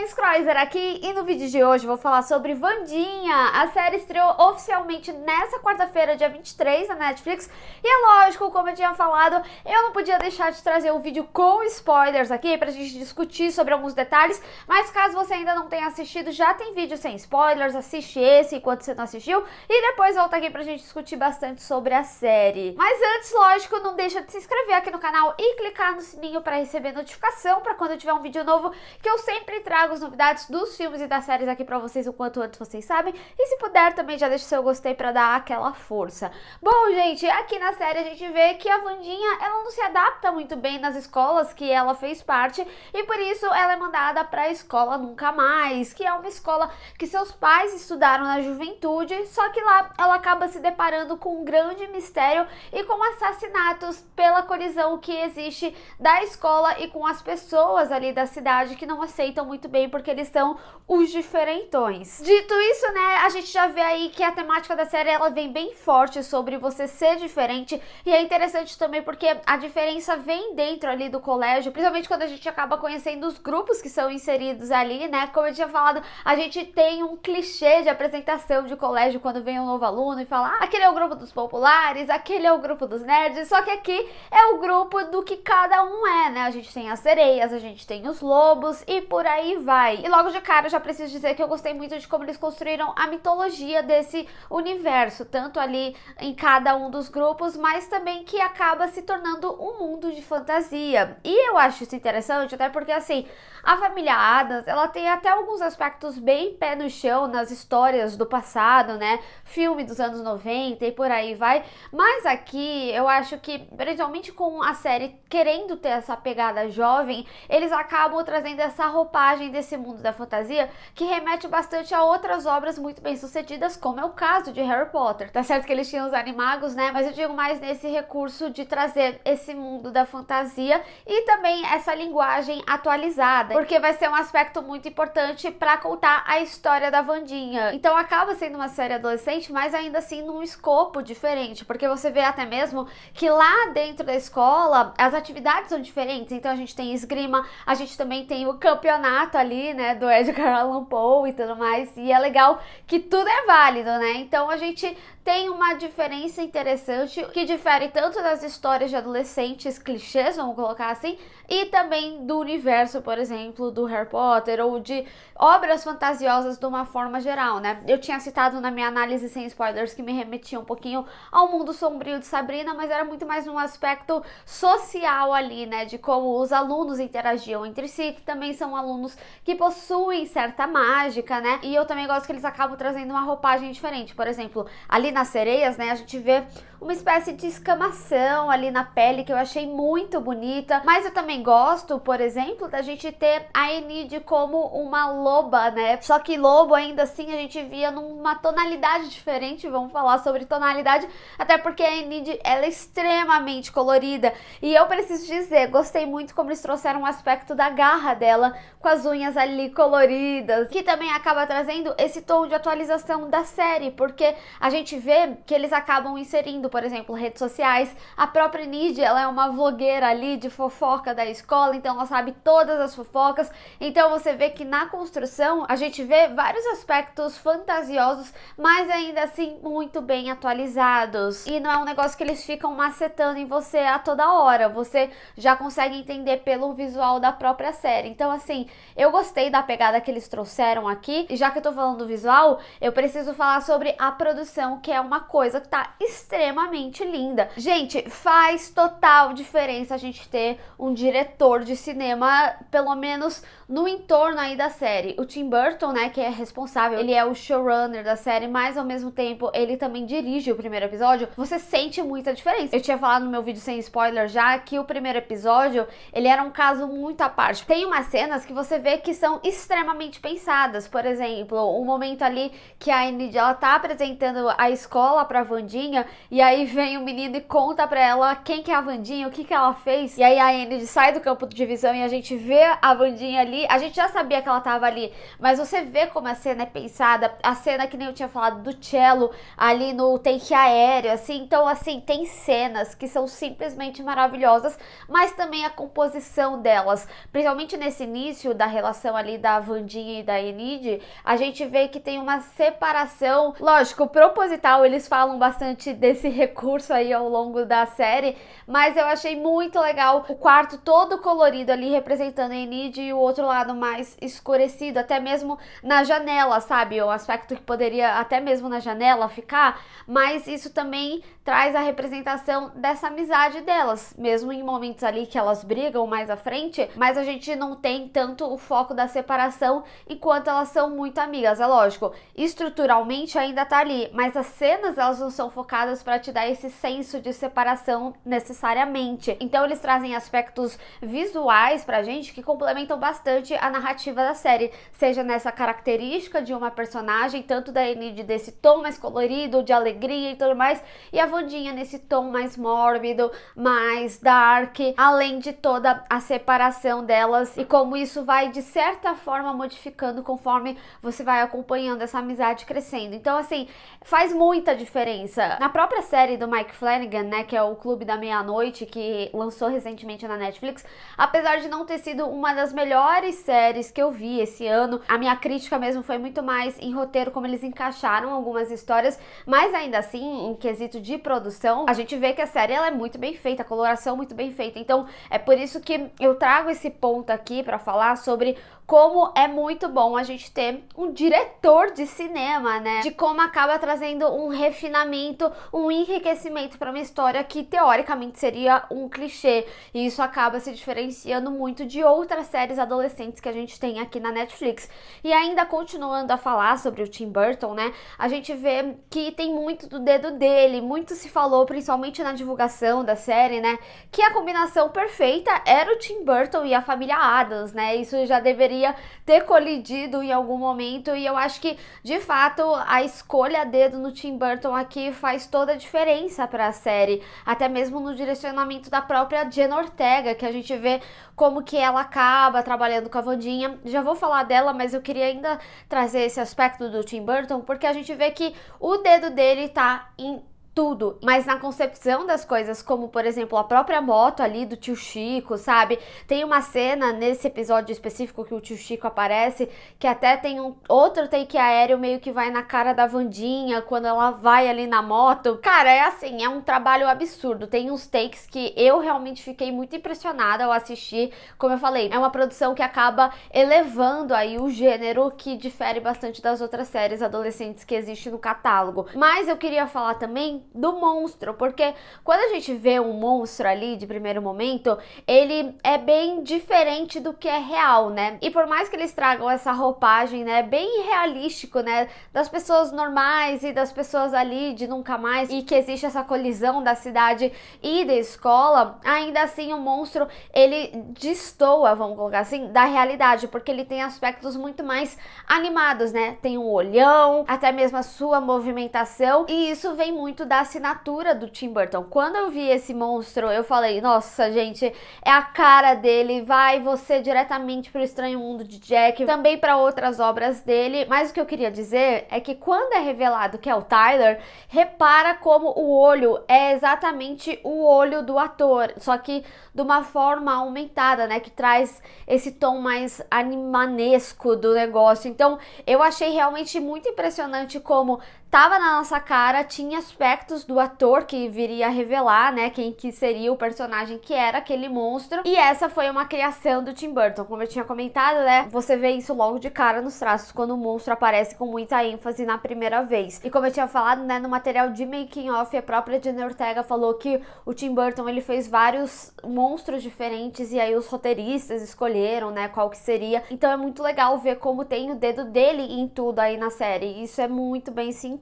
Thaís Kreuser aqui e no vídeo de hoje vou falar sobre Wandinha. A série estreou oficialmente nessa quarta-feira, dia 23, na Netflix. E é lógico, como eu tinha falado, eu não podia deixar de trazer um vídeo com spoilers aqui pra gente discutir sobre alguns detalhes. Mas caso você ainda não tenha assistido, já tem vídeo sem spoilers, assiste esse enquanto você não assistiu. E depois volta aqui pra gente discutir bastante sobre a série. Mas antes, lógico, não deixa de se inscrever aqui no canal e clicar no sininho pra receber notificação pra quando eu tiver um vídeo novo, que eu sempre trago as novidades dos filmes e das séries aqui pra vocês o quanto antes vocês sabem. E se puder também já deixa o seu gostei pra dar aquela força. Bom, gente, aqui na série a gente vê que a Wandinha, ela não se adapta muito bem nas escolas que ela fez parte e por isso ela é mandada pra escola Nunca Mais, que é uma escola que seus pais estudaram na juventude, só que lá ela acaba se deparando com um grande mistério e com assassinatos pela colisão que existe da escola e com as pessoas ali da cidade que não aceitam muito bem porque eles são os diferentões. Dito isso, né, a gente já vê aí que a temática da série ela vem bem forte sobre você ser diferente e é interessante também porque a diferença vem dentro ali do colégio, principalmente quando a gente acaba conhecendo os grupos que são inseridos ali, né, como eu tinha falado, a gente tem um clichê de apresentação de colégio quando vem um novo aluno e fala, aquele é o grupo dos populares, aquele é o grupo dos nerds, só que aqui é o grupo do que cada um é, né, a gente tem as sereias, a gente tem os lobos e por aí vai. E logo de cara eu já preciso dizer que eu gostei muito de como eles construíram a mitologia desse universo, tanto ali em cada um dos grupos, mas também que acaba se tornando um mundo de fantasia. E eu acho isso interessante, até porque assim, a família Addams, ela tem até alguns aspectos bem pé no chão nas histórias do passado, né, filme dos anos 90 e por aí vai, mas aqui eu acho que, principalmente com a série querendo ter essa pegada jovem, eles acabam trazendo essa roupagem desse mundo da fantasia que remete bastante a outras obras muito bem sucedidas, como é o caso de Harry Potter. Tá certo que eles tinham os animagos, né, mas eu digo mais nesse recurso de trazer esse mundo da fantasia e também essa linguagem atualizada, porque vai ser um aspecto muito importante para contar a história da Wandinha. Então acaba sendo uma série adolescente, mas ainda assim num escopo diferente, porque você vê até mesmo que lá dentro da escola as atividades são diferentes. Então a gente tem esgrima, a gente também tem o campeonato ali, né, do Edgar Allan Poe e tudo mais, e é legal que tudo é válido, né? Então a gente tem uma diferença interessante que difere tanto das histórias de adolescentes clichês, vamos colocar assim, e também do universo, por exemplo, do Harry Potter ou de obras fantasiosas de uma forma geral, né? Eu tinha citado na minha análise sem spoilers que me remetia um pouquinho ao mundo sombrio de Sabrina, mas era muito mais um aspecto social ali, né? De como os alunos interagiam entre si, que também são alunos que possuem certa mágica, né? E eu também gosto que eles acabam trazendo uma roupagem diferente. Por exemplo, ali nas sereias, né, a gente vê uma espécie de escamação ali na pele que eu achei muito bonita, mas eu também gosto, por exemplo, da gente ter a Enid como uma loba, né, só que lobo ainda assim a gente via numa tonalidade diferente, vamos falar sobre tonalidade, até porque a Enid, ela é extremamente colorida, e eu preciso dizer, gostei muito como eles trouxeram um aspecto da garra dela, com as unhas ali coloridas, que também acaba trazendo esse tom de atualização da série, porque a gente vê que eles acabam inserindo, por exemplo, redes sociais. A própria Enid, ela é uma vlogueira ali de fofoca da escola, então ela sabe todas as fofocas. Então você vê que na construção a gente vê vários aspectos fantasiosos, mas ainda assim muito bem atualizados. E não é um negócio que eles ficam macetando em você a toda hora. Você já consegue entender pelo visual da própria série. Então assim, eu gostei da pegada que eles trouxeram aqui. E já que eu tô falando do visual, eu preciso falar sobre a produção, que é uma coisa que tá extremamente linda. Gente, faz total diferença a gente ter um diretor de cinema, pelo menos no entorno aí da série. O Tim Burton, né, que é responsável, ele é o showrunner da série, mas ao mesmo tempo ele também dirige o primeiro episódio. Você sente muita diferença. Eu tinha falado no meu vídeo sem spoiler já que o primeiro episódio, ele era um caso muito à parte. Tem umas cenas que você vê que são extremamente pensadas. Por exemplo, um momento ali que a Enid, ela tá apresentando a escola pra Wandinha, e aí vem o menino e conta pra ela quem que é a Wandinha, o que que ela fez. E aí a Enid sai do campo de visão e a gente vê a Wandinha ali. A gente já sabia que ela tava ali, mas você vê como a cena é pensada. A cena que nem eu tinha falado do cello ali no take aéreo, assim. Então, assim, tem cenas que são simplesmente maravilhosas, mas também a composição delas, principalmente nesse início da relação ali da Wandinha e da Enid, a gente vê que tem uma separação, lógico, proposital. Eles falam bastante desse recurso aí ao longo da série, mas eu achei muito legal o quarto todo colorido ali, representando a Enid, e o outro lado mais escurecido, até mesmo na janela, sabe? O aspecto que poderia até mesmo na janela ficar, mas isso também traz a representação dessa amizade delas, mesmo em momentos ali que elas brigam mais à frente, mas a gente não tem tanto o foco da separação enquanto elas são muito amigas. É lógico, estruturalmente ainda tá ali, mas as cenas elas não são focadas para te dar esse senso de separação necessariamente. Então eles trazem aspectos visuais pra gente que complementam bastante a narrativa da série, seja nessa característica de uma personagem, tanto da Enid desse tom mais colorido, de alegria e tudo mais, e a Wandinha nesse tom mais mórbido, mais dark, além de toda a separação delas e como isso vai de certa forma modificando conforme você vai acompanhando essa amizade crescendo. Então, assim, faz muita diferença. Na própria série do Mike Flanagan, né, que é o Clube da Meia-Noite, que lançou recentemente na Netflix, apesar de não ter sido uma das melhores séries que eu vi esse ano, a minha crítica mesmo foi muito mais em roteiro, como eles encaixaram algumas histórias, mas ainda assim, em quesito de produção, a gente vê que a série ela é muito bem feita, a coloração muito bem feita. Então, é por isso que eu trago esse ponto aqui para falar sobre como é muito bom a gente ter um diretor de cinema, né? De como acaba trazendo um refinamento, um enriquecimento para uma história que teoricamente seria um clichê. E isso acaba se diferenciando muito de outras séries adolescentes que a gente tem aqui na Netflix. E ainda continuando a falar sobre o Tim Burton, né? A gente vê que tem muito do dedo dele, muito se falou, principalmente na divulgação da série, né? Que a combinação perfeita era o Tim Burton e a família Addams, né? Isso já deveria ter colidido em algum momento, e eu acho que de fato a escolha a dedo no Tim Burton aqui faz toda a diferença para a série, até mesmo no direcionamento da própria Jenna Ortega, que a gente vê como que ela acaba trabalhando com a Wandinha. Já vou falar dela, mas eu queria ainda trazer esse aspecto do Tim Burton, porque a gente vê que o dedo dele tá em tudo, mas na concepção das coisas, como por exemplo a própria moto ali do tio Chico, sabe? Tem uma cena nesse episódio específico que o tio Chico aparece, que até tem um outro take aéreo meio que vai na cara da Wandinha quando ela vai ali na moto. Cara, é assim, é um trabalho absurdo. Tem uns takes que eu realmente fiquei muito impressionada ao assistir. Como eu falei, é uma produção que acaba elevando aí o gênero, que difere bastante das outras séries adolescentes que existem no catálogo. Mas eu queria falar também do monstro, porque quando a gente vê um monstro ali de primeiro momento, ele é bem diferente do que é real, né? E por mais que eles tragam essa roupagem, né, bem realístico, né, das pessoas normais e das pessoas ali de nunca mais, e que existe essa colisão da cidade e da escola, ainda assim o monstro, ele destoa, vamos colocar assim, da realidade, porque ele tem aspectos muito mais animados, né? Tem um olhão, até mesmo a sua movimentação, e isso vem muito da assinatura do Tim Burton. Quando eu vi esse monstro, eu falei, nossa, gente, é a cara dele, vai você diretamente pro Estranho Mundo de Jack, também para outras obras dele. Mas o que eu queria dizer é que quando é revelado que é o Tyler, repara como o olho é exatamente o olho do ator, só que de uma forma aumentada, né, que traz esse tom mais animanesco do negócio. Então, eu achei realmente muito impressionante como tava na nossa cara, tinha aspectos do ator que viria a revelar, né, quem que seria o personagem que era aquele monstro. E essa foi uma criação do Tim Burton, como eu tinha comentado, né, você vê isso logo de cara nos traços, quando o monstro aparece com muita ênfase na primeira vez. E como eu tinha falado, né, no material de making of, a própria Jenna Ortega falou que o Tim Burton, ele fez vários monstros diferentes, e aí os roteiristas escolheram, né, qual que seria. Então é muito legal ver como tem o dedo dele em tudo aí na série, isso é muito bem sentido.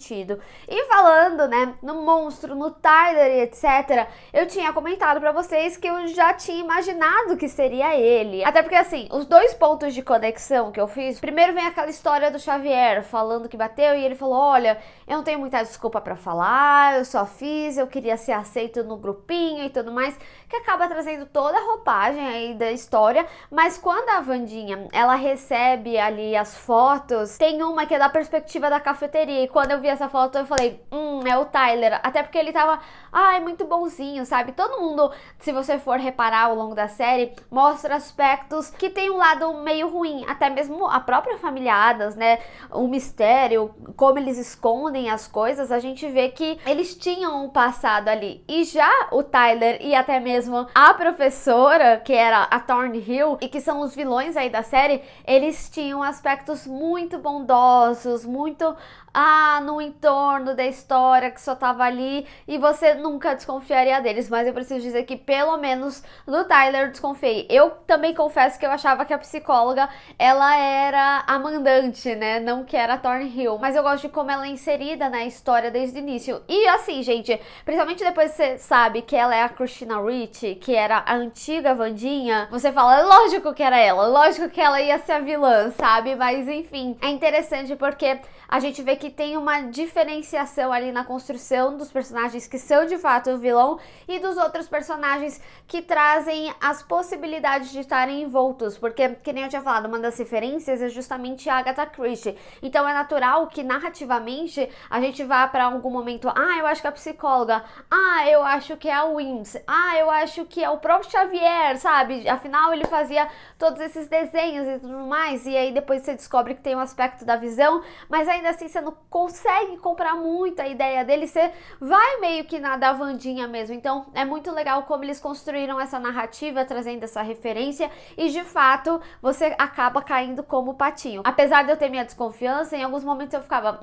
E falando, né, no monstro, no Tyler e etc., eu tinha comentado pra vocês que eu já tinha imaginado que seria ele. Até porque, assim, os dois pontos de conexão que eu fiz, primeiro vem aquela história do Xavier falando que bateu e ele falou, olha, eu não tenho muita desculpa pra falar, eu só fiz, eu queria ser aceito no grupinho e tudo mais, que acaba trazendo toda a roupagem aí da história. Mas quando a Wandinha, ela recebe ali as fotos, tem uma que é da perspectiva da cafeteria, e quando eu vi essa foto eu falei, é o Tyler, até porque ele tava, muito bonzinho, sabe? Todo mundo, se você for reparar ao longo da série, mostra aspectos que tem um lado meio ruim, até mesmo a própria família Addams, né? O mistério, como eles escondem as coisas, a gente vê que eles tinham um passado ali. E já o Tyler e até mesmo a professora, que era a Thornhill, e que são os vilões aí da série, eles tinham aspectos muito bondosos, muito no entorno da história, que só tava ali e você nunca desconfiaria deles. Mas eu preciso dizer que pelo menos no Tyler eu desconfiei. Eu também confesso que eu achava que a psicóloga, ela era a mandante, né? Não que era a Thornhill. Mas eu gosto de como ela é inserida na história desde o início. E assim, gente, principalmente depois que você sabe que ela é a Christina Ricci, que era a antiga Wandinha, você fala, lógico que era ela, lógico que ela ia ser a vilã, sabe? Mas enfim, é interessante porque a gente vê que tem uma diferenciação ali na construção dos personagens que são de fato o vilão e dos outros personagens que trazem as possibilidades de estarem envoltos, porque, que nem eu tinha falado, uma das referências é justamente a Agatha Christie. Então é natural que narrativamente a gente vá para algum momento, eu acho que é a psicóloga, eu acho que é a Wims, eu acho que é o próprio Xavier, sabe? Afinal ele fazia todos esses desenhos e tudo mais, e aí depois você descobre que tem um aspecto da visão, mas ainda assim você não consegue comprar muito a ideia dele, você vai meio que na da Wandinha mesmo. Então é muito legal como eles construíram essa narrativa, trazendo essa referência, e de fato você acaba caindo como patinho. Apesar de eu ter minha desconfiança, em alguns momentos eu ficava,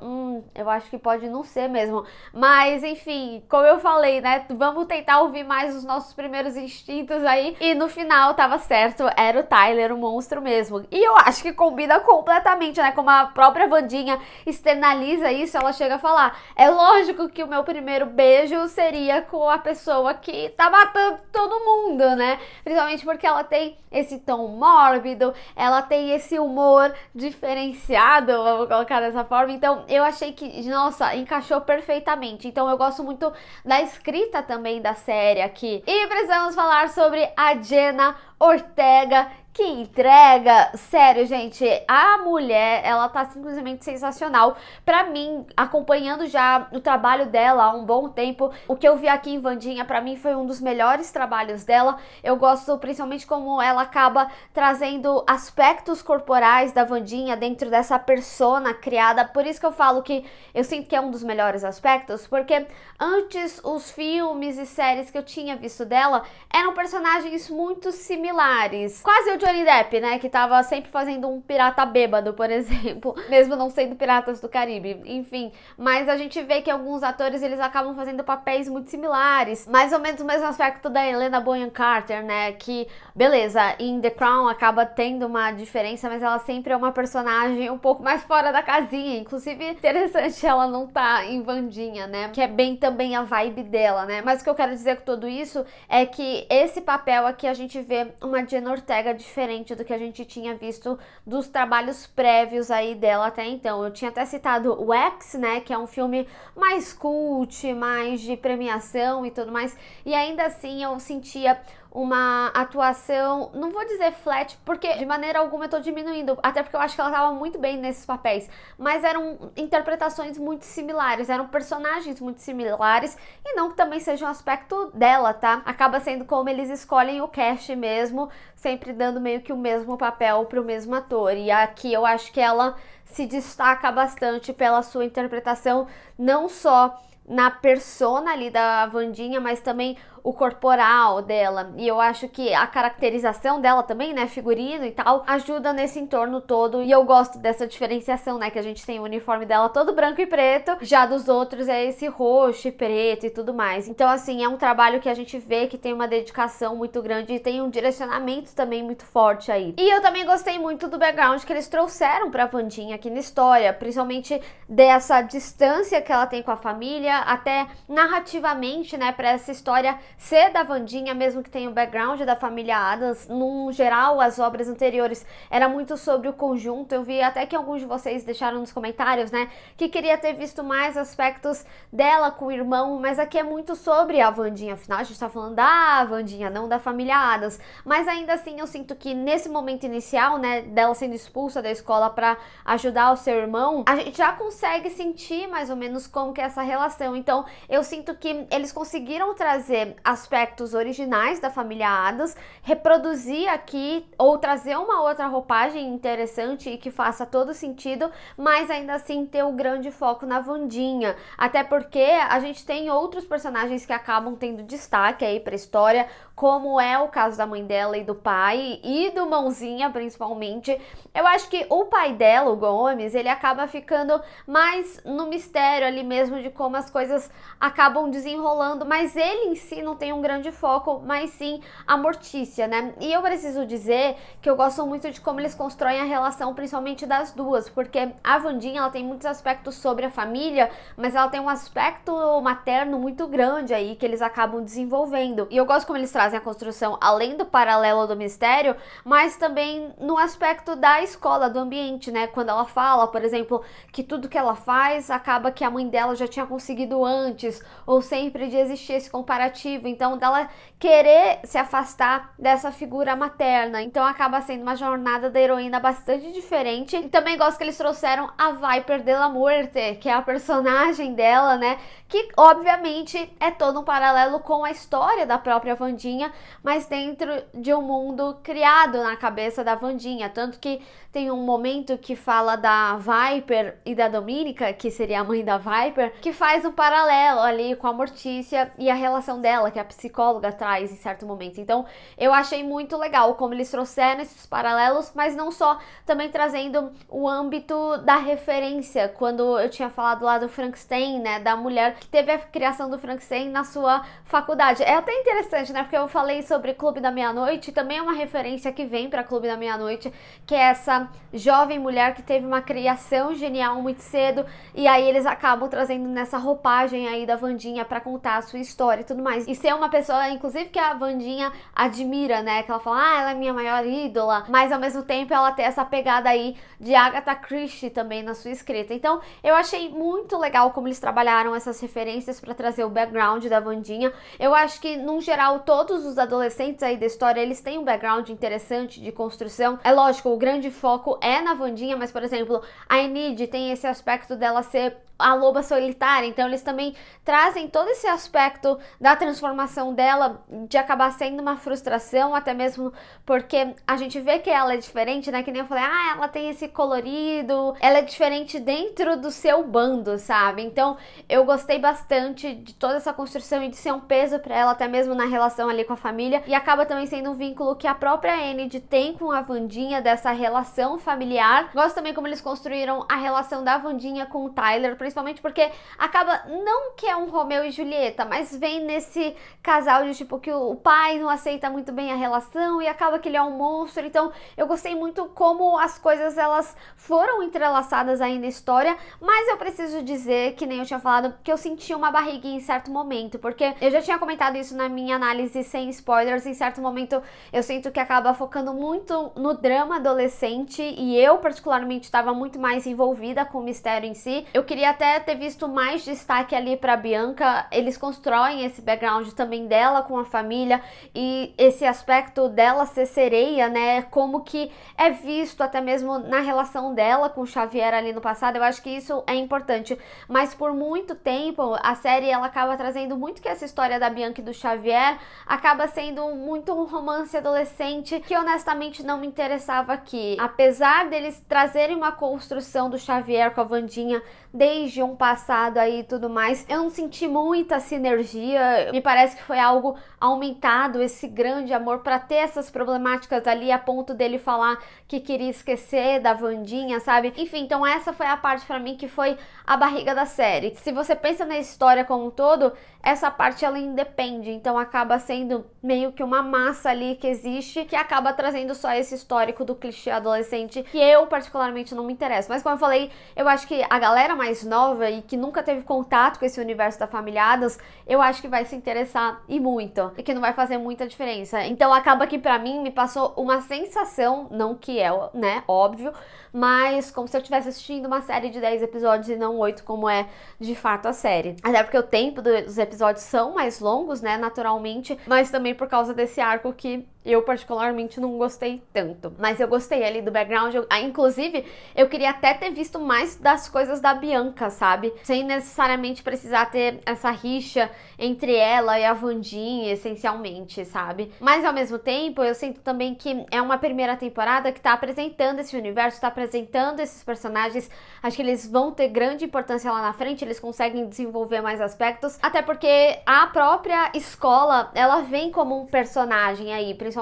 eu acho que pode não ser mesmo, mas enfim, como eu falei, né, vamos tentar ouvir mais os nossos primeiros instintos aí, e no final tava certo, era o Tyler, o monstro mesmo. E eu acho que combina completamente, né, como a própria Wandinha externaliza isso, ela chega a falar, é lógico que o meu primeiro beijo seria com a pessoa que tá matando todo mundo, né? Principalmente porque ela tem esse tom mórbido, ela tem esse humor diferenciado, vamos colocar dessa forma. Então eu achei que, nossa, encaixou perfeitamente. Então eu gosto muito da escrita também da série aqui. E precisamos falar sobre a Jenna Ortega, que entrega, sério, gente, a mulher, ela tá simplesmente sensacional. Pra mim, acompanhando já o trabalho dela há um bom tempo, o que eu vi aqui em Wandinha, pra mim foi um dos melhores trabalhos dela. Eu gosto principalmente como ela acaba trazendo aspectos corporais da Wandinha dentro dessa persona criada. Por isso que eu falo que eu sinto que é um dos melhores aspectos, porque antes os filmes e séries que eu tinha visto dela eram personagens muito similares, quase o Johnny Depp, né, que tava sempre fazendo um pirata bêbado, por exemplo, mesmo não sendo Piratas do Caribe, enfim, mas a gente vê que alguns atores, eles acabam fazendo papéis muito similares, mais ou menos o mesmo aspecto da Helena Bonham Carter, né, que, beleza, em The Crown acaba tendo uma diferença, mas ela sempre é uma personagem um pouco mais fora da casinha, inclusive interessante ela não tá em Wandinha, né, que é bem também a vibe dela, né, mas o que eu quero dizer com tudo isso é que esse papel aqui a gente vê uma Jenna Ortega diferente do que a gente tinha visto dos trabalhos prévios aí dela até então. Eu tinha até citado o X, né, que é um filme mais cult, mais de premiação e tudo mais, e ainda assim eu sentia uma atuação, não vou dizer flat, porque de maneira alguma eu tô diminuindo, até porque eu acho que ela tava muito bem nesses papéis, mas eram interpretações muito similares, eram personagens muito similares, e não que também seja um aspecto dela, tá? Acaba sendo como eles escolhem o cast mesmo, sempre dando meio que o mesmo papel pro mesmo ator, e aqui eu acho que ela se destaca bastante pela sua interpretação, não só na persona ali da Wandinha, mas também o corporal dela. E eu acho que a caracterização dela também, né, figurino e tal, ajuda nesse entorno todo. E eu gosto dessa diferenciação, né, que a gente tem o uniforme dela todo branco e preto, já dos outros é esse roxo e preto e tudo mais. Então, assim, é um trabalho que a gente vê que tem uma dedicação muito grande e tem um direcionamento também muito forte aí. E eu também gostei muito do background que eles trouxeram pra Wandinha aqui na história, principalmente dessa distância que ela tem com a família, até narrativamente, né, pra essa história ser da Wandinha, mesmo que tenha o background da família Addams. No geral, as obras anteriores era muito sobre o conjunto. Eu vi até que alguns de vocês deixaram nos comentários, né, que queria ter visto mais aspectos dela com o irmão, mas aqui é muito sobre a Wandinha. Afinal, a gente tá falando da Wandinha, não da família Addams. Mas ainda assim, eu sinto que nesse momento inicial, né, dela sendo expulsa da escola pra ajudar o seu irmão, a gente já consegue sentir mais ou menos como que é essa relação. Então, eu sinto que eles conseguiram trazer aspectos originais da família Addams, reproduzir aqui ou trazer uma outra roupagem interessante e que faça todo sentido, mas ainda assim ter o grande foco na Wandinha. Até porque a gente tem outros personagens que acabam tendo destaque aí pra história, como é o caso da mãe dela e do pai, e do Mãozinha principalmente. Eu acho que o pai dela, o Gomes, ele acaba ficando mais no mistério ali mesmo de como as coisas acabam desenrolando, mas ele em si não tem um grande foco, mas sim a Mortícia, né? E eu preciso dizer que eu gosto muito de como eles constroem a relação, principalmente das duas, porque a Wandinha, ela tem muitos aspectos sobre a família, mas ela tem um aspecto materno muito grande aí, que eles acabam desenvolvendo. E eu gosto como eles trazem a construção, além do paralelo do mistério, mas também no aspecto da escola, do ambiente, né? Quando ela fala, por exemplo, que tudo que ela faz acaba que a mãe dela já tinha conseguido antes, ou sempre de existir esse comparativo, então dela querer se afastar dessa figura materna. Então acaba sendo uma jornada da heroína bastante diferente. E também gosto que eles trouxeram a Viper de la Muerte, que é a personagem dela, né? Que obviamente é todo um paralelo com a história da própria Wandinha, mas dentro de um mundo criado na cabeça da Wandinha. Tanto que tem um momento que fala da Viper e da Dominica, que seria a mãe da Viper, que faz um paralelo ali com a Mortícia e a relação dela, que a psicóloga traz em certo momento. Então eu achei muito legal como eles trouxeram esses paralelos, mas não só, também trazendo o âmbito da referência. Quando eu tinha falado lá do Frankenstein, né, da mulher que teve a criação do Frankenstein na sua faculdade. É até interessante, né, porque eu falei sobre Clube da Meia-Noite, também é uma referência que vem para Clube da Meia-Noite, que é essa jovem mulher que teve uma criação genial muito cedo, e aí eles acabam trazendo nessa roupagem aí da Wandinha para contar a sua história e tudo mais. E ser uma pessoa, inclusive, que a Wandinha admira, né, que ela fala, ela é minha maior ídola, mas ao mesmo tempo ela tem essa pegada aí de Agatha Christie também na sua escrita. Então eu achei muito legal como eles trabalharam essas referências para trazer o background da Wandinha. Eu acho que, num geral, todos os adolescentes aí da história, eles têm um background interessante de construção. É lógico, o grande foco é na Wandinha, mas, por exemplo, a Enid tem esse aspecto dela ser a loba solitária, então eles também trazem todo esse aspecto da transformação dela, de acabar sendo uma frustração, até mesmo porque a gente vê que ela é diferente, né, que nem eu falei, ela tem esse colorido, ela é diferente dentro do seu bando, sabe? Então eu gostei bastante de toda essa construção e de ser um peso pra ela, até mesmo na relação ali com a família, e acaba também sendo um vínculo que a própria Enid tem com a Wandinha, dessa relação familiar. Gosto também como eles construíram a relação da Wandinha com o Tyler, principalmente porque acaba, não que é um Romeu e Julieta, mas vem nesse casal de tipo que o pai não aceita muito bem a relação e acaba que ele é um monstro. Então eu gostei muito como as coisas elas foram entrelaçadas aí na história, mas eu preciso dizer, que nem eu tinha falado, que eu senti uma barriguinha em certo momento, porque eu já tinha comentado isso na minha análise sem spoilers. Em certo momento eu sinto que acaba focando muito no drama adolescente e eu particularmente estava muito mais envolvida com o mistério em si. Eu queria até ter visto mais destaque ali pra Bianca. Eles constroem esse background também dela com a família e esse aspecto dela ser sereia, né, como que é visto até mesmo na relação dela com o Xavier ali no passado. Eu acho que isso é importante, mas por muito tempo a série ela acaba trazendo muito que essa história da Bianca e do Xavier acaba sendo muito um romance adolescente que honestamente não me interessava aqui. Apesar deles trazerem uma construção do Xavier com a Wandinha desde um passado aí e tudo mais, eu não senti muita sinergia. Me parece parece que foi algo aumentado, esse grande amor, pra ter essas problemáticas ali a ponto dele falar que queria esquecer da Wandinha, sabe? Enfim, então essa foi a parte pra mim que foi a barriga da série. Se você pensa na história como um todo, essa parte ela independe, então acaba sendo meio que uma massa ali que existe, que acaba trazendo só esse histórico do clichê adolescente, que eu particularmente não me interesso. Mas como eu falei, eu acho que a galera mais nova e que nunca teve contato com esse universo da família Addams, eu acho que vai se interessar e muito, e que não vai fazer muita diferença. Então acaba que pra mim me passou uma sensação, não que é, né, óbvio, mas como se eu estivesse assistindo uma série de 10 episódios e não 8, como é de fato a série. Até porque o tempo dos episódios são mais longos, né, naturalmente, mas também por causa desse arco que eu particularmente não gostei tanto. Mas eu gostei ali do background, inclusive eu queria até ter visto mais das coisas da Bianca, sabe? Sem necessariamente precisar ter essa rixa entre ela e a Wandinha, essencialmente, sabe? Mas ao mesmo tempo, eu sinto também que é uma primeira temporada que tá apresentando esse universo, tá apresentando esses personagens. Acho que eles vão ter grande importância lá na frente, eles conseguem desenvolver mais aspectos, até porque a própria escola, ela vem como um personagem aí, principalmente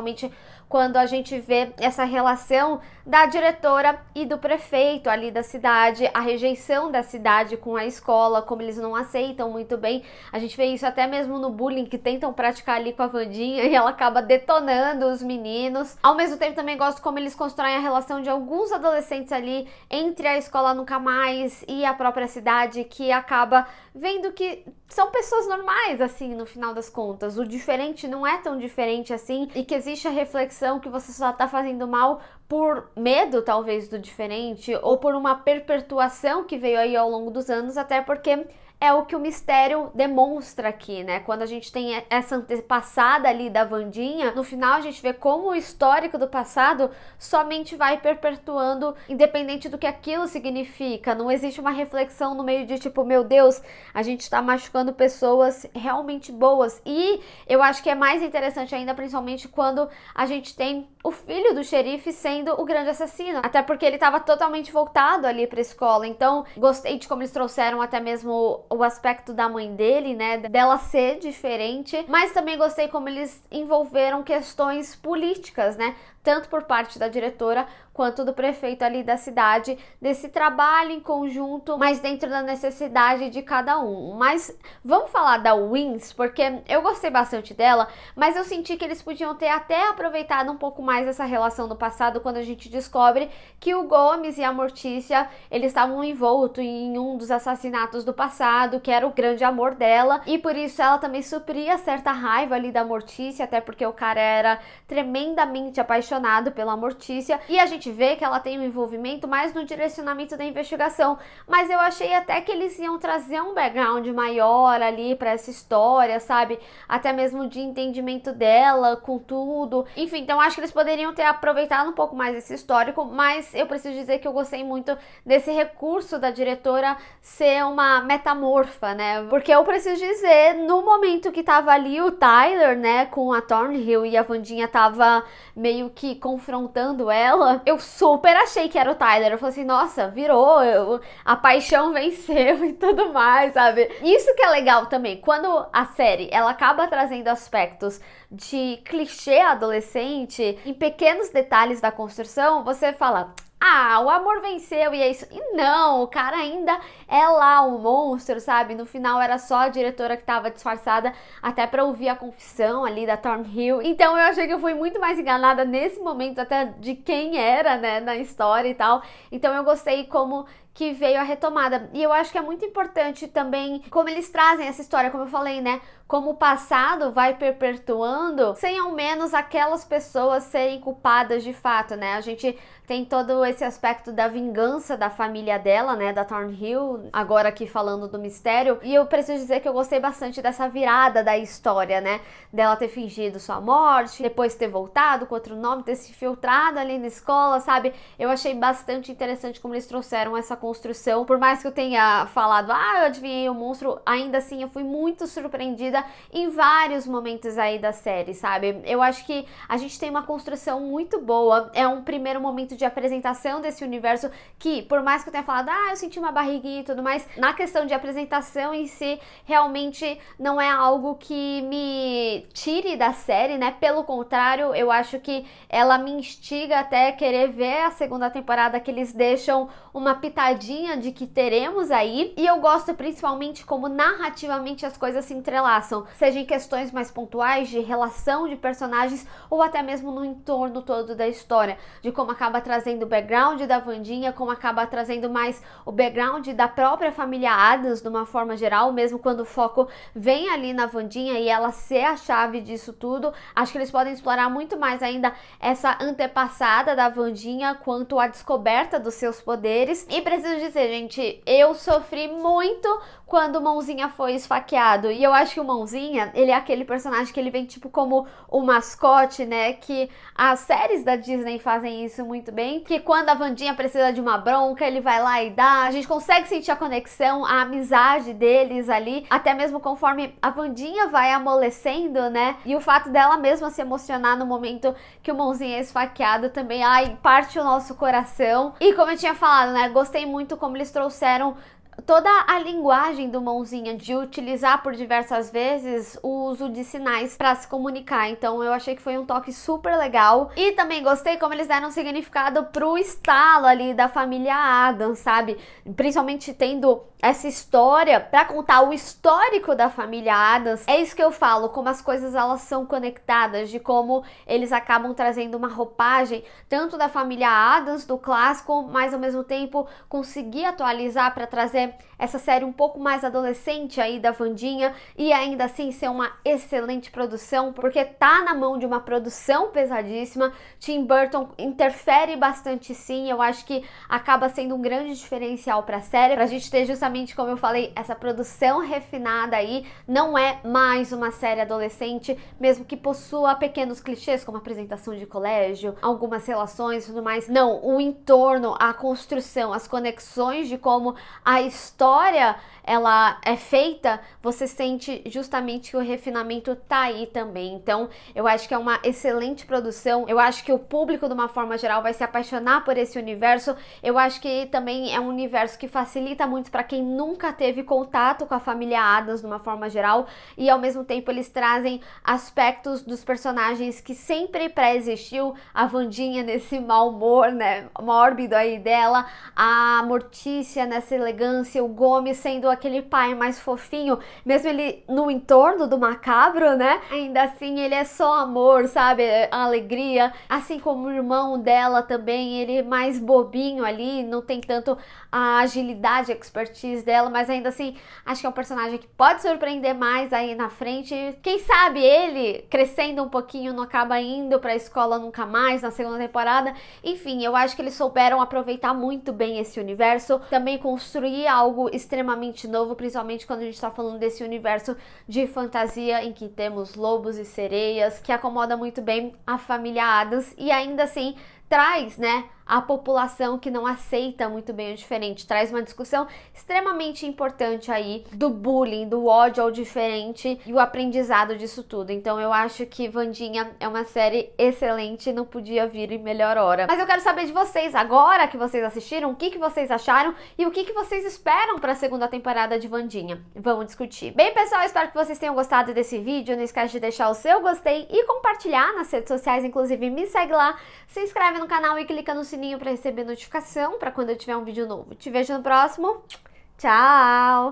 quando a gente vê essa relação da diretora e do prefeito ali da cidade, a rejeição da cidade com a escola, como eles não aceitam muito bem. A gente vê isso até mesmo no bullying que tentam praticar ali com a Wandinha e ela acaba detonando os meninos. Ao mesmo tempo também gosto como eles constroem a relação de alguns adolescentes ali entre a escola Nunca Mais e a própria cidade, que acaba vendo que são pessoas normais, assim, no final das contas. O diferente não é tão diferente assim, e que existe a reflexão que você só tá fazendo mal por medo, talvez, do diferente, ou por uma perpetuação que veio aí ao longo dos anos, até porque é o que o mistério demonstra aqui, né? Quando a gente tem essa antepassada ali da Wandinha, no final a gente vê como o histórico do passado somente vai perpetuando, independente do que aquilo significa. Não existe uma reflexão no meio de tipo, meu Deus, a gente tá machucando pessoas realmente boas. E eu acho que é mais interessante ainda, principalmente quando a gente tem o filho do xerife sendo o grande assassino. Até porque ele tava totalmente voltado ali pra escola. Então, gostei de como eles trouxeram até mesmo o aspecto da mãe dele, né, dela ser diferente, mas também gostei como eles envolveram questões políticas, né, tanto por parte da diretora quanto do prefeito ali da cidade, desse trabalho em conjunto, mas dentro da necessidade de cada um. Mas vamos falar da Wins, porque eu gostei bastante dela, mas eu senti que eles podiam ter até aproveitado um pouco mais essa relação do passado, quando a gente descobre que o Gomes e a Mortícia, eles estavam envoltos em um dos assassinatos do passado, que era o grande amor dela, e por isso ela também supria certa raiva ali da Mortícia, até porque o cara era tremendamente apaixonado pela Mortícia, e a gente vê que ela tem um envolvimento mais no direcionamento da investigação, mas eu achei até que eles iam trazer um background maior ali pra essa história, sabe? Até mesmo de entendimento dela com tudo. Enfim, então acho que eles poderiam ter aproveitado um pouco mais esse histórico, mas eu preciso dizer que eu gostei muito desse recurso da diretora ser uma metamorfa, né? Porque eu preciso dizer, no momento que tava ali o Tyler, né, com a Thornhill e a Wandinha tava meio que confrontando ela, eu super achei que era o Tyler. Eu falei assim, nossa, virou, a paixão venceu e tudo mais, sabe? Isso que é legal também, quando a série, ela acaba trazendo aspectos de clichê adolescente, em pequenos detalhes da construção, você fala, ah, o amor venceu e é isso. E não, o cara ainda é lá o monstro, sabe? No final era só a diretora que tava disfarçada até pra ouvir a confissão ali da Thornhill. Então eu achei que eu fui muito mais enganada nesse momento até de quem era, né, na história e tal. Então eu gostei como que veio a retomada. E eu acho que é muito importante também como eles trazem essa história, como eu falei, né? Como o passado vai perpetuando, sem ao menos aquelas pessoas serem culpadas de fato, né? A gente tem todo esse aspecto da vingança da família dela, né? Da Thornhill, agora aqui falando do mistério. E eu preciso dizer que eu gostei bastante dessa virada da história, né? Dela ter fingido sua morte, depois ter voltado com outro nome, ter se filtrado ali na escola, sabe? Eu achei bastante interessante como eles trouxeram essa construção. Por mais que eu tenha falado, ah, eu adivinhei o monstro, ainda assim eu fui muito surpreendida em vários momentos aí da série, sabe? Eu acho que a gente tem uma construção muito boa, é um primeiro momento de apresentação apresentação desse universo, que por mais que eu tenha falado, eu senti uma barriguinha e tudo mais, na questão de apresentação em si, realmente não é algo que me tire da série, né? Pelo contrário, eu acho que ela me instiga até querer ver a segunda temporada, que eles deixam uma pitadinha de que teremos aí. E eu gosto principalmente como narrativamente as coisas se entrelaçam, seja em questões mais pontuais de relação de personagens ou até mesmo no entorno todo da história, de como acaba trazendo o background da Wandinha, como acaba trazendo mais o background da própria família Addams de uma forma geral, mesmo quando o foco vem ali na Wandinha e ela ser a chave disso tudo. Acho que eles podem explorar muito mais ainda essa antepassada da Wandinha quanto à descoberta dos seus poderes. E preciso dizer, gente, eu sofri muito quando o Mãozinha foi esfaqueado. E eu acho que o Mãozinha, ele é aquele personagem que ele vem tipo como o mascote, né? Que as séries da Disney fazem isso muito bem. Que quando a Wandinha precisa de uma bronca, ele vai lá e dá. A gente consegue sentir a conexão, a amizade deles ali. Até mesmo conforme a Wandinha vai amolecendo, né? E o fato dela mesma se emocionar no momento que o Mãozinha é esfaqueado também, parte o nosso coração. E como eu tinha falado, né? Gostei muito como eles trouxeram toda a linguagem do Mãozinha, de utilizar por diversas vezes o uso de sinais para se comunicar. Então eu achei que foi um toque super legal. E também gostei como eles deram significado pro estalo ali da família Addams, sabe? Principalmente tendo essa história para contar o histórico da família Addams. É isso que eu falo, como as coisas elas são conectadas, de como eles acabam trazendo uma roupagem tanto da família Addams, do clássico, mas ao mesmo tempo conseguir atualizar para trazer essa série um pouco mais adolescente aí da Wandinha e ainda assim ser uma excelente produção, porque tá na mão de uma produção pesadíssima. Tim Burton interfere bastante sim, eu acho que acaba sendo um grande diferencial pra série, pra gente ter justamente, como eu falei, essa produção refinada aí. Não é mais uma série adolescente, mesmo que possua pequenos clichês, como apresentação de colégio, algumas relações e tudo mais. Não, o entorno, a construção, as conexões de como a história ela é feita, você sente justamente que o refinamento tá aí também. Então eu acho que é uma excelente produção, eu acho que o público de uma forma geral vai se apaixonar por esse universo. Eu acho que também é um universo que facilita muito para quem nunca teve contato com a família Addams de uma forma geral, e ao mesmo tempo eles trazem aspectos dos personagens que sempre pré-existiu, a Wandinha nesse mau humor, né, mórbido aí dela, a Mortícia nessa elegância, o Gomes sendo aquele pai mais fofinho, mesmo ele no entorno do macabro, né? Ainda assim ele é só amor, sabe? A alegria, assim como o irmão dela também, ele é mais bobinho ali, não tem tanto a agilidade, a expertise dela, mas ainda assim acho que é um personagem que pode surpreender mais aí na frente. Quem sabe ele crescendo um pouquinho não acaba indo pra escola nunca mais na segunda temporada. Enfim, eu acho que eles souberam aproveitar muito bem esse universo, também construir algo extremamente novo, principalmente quando a gente tá falando desse universo de fantasia em que temos lobos e sereias, que acomoda muito bem a família Addams e ainda assim traz, né, a população que não aceita muito bem o diferente, traz uma discussão extremamente importante aí do bullying, do ódio ao diferente e o aprendizado disso tudo. Então eu acho que Wandinha é uma série excelente, não podia vir em melhor hora. Mas eu quero saber de vocês, agora que vocês assistiram, o que vocês acharam e o que vocês esperam para a segunda temporada de Wandinha. Vamos discutir. Bem, pessoal, espero que vocês tenham gostado desse vídeo. Não esquece de deixar o seu gostei e compartilhar nas redes sociais, inclusive me segue lá, se inscreve no canal e clica no sininho para receber notificação para quando eu tiver um vídeo novo. Te vejo no próximo. Tchau!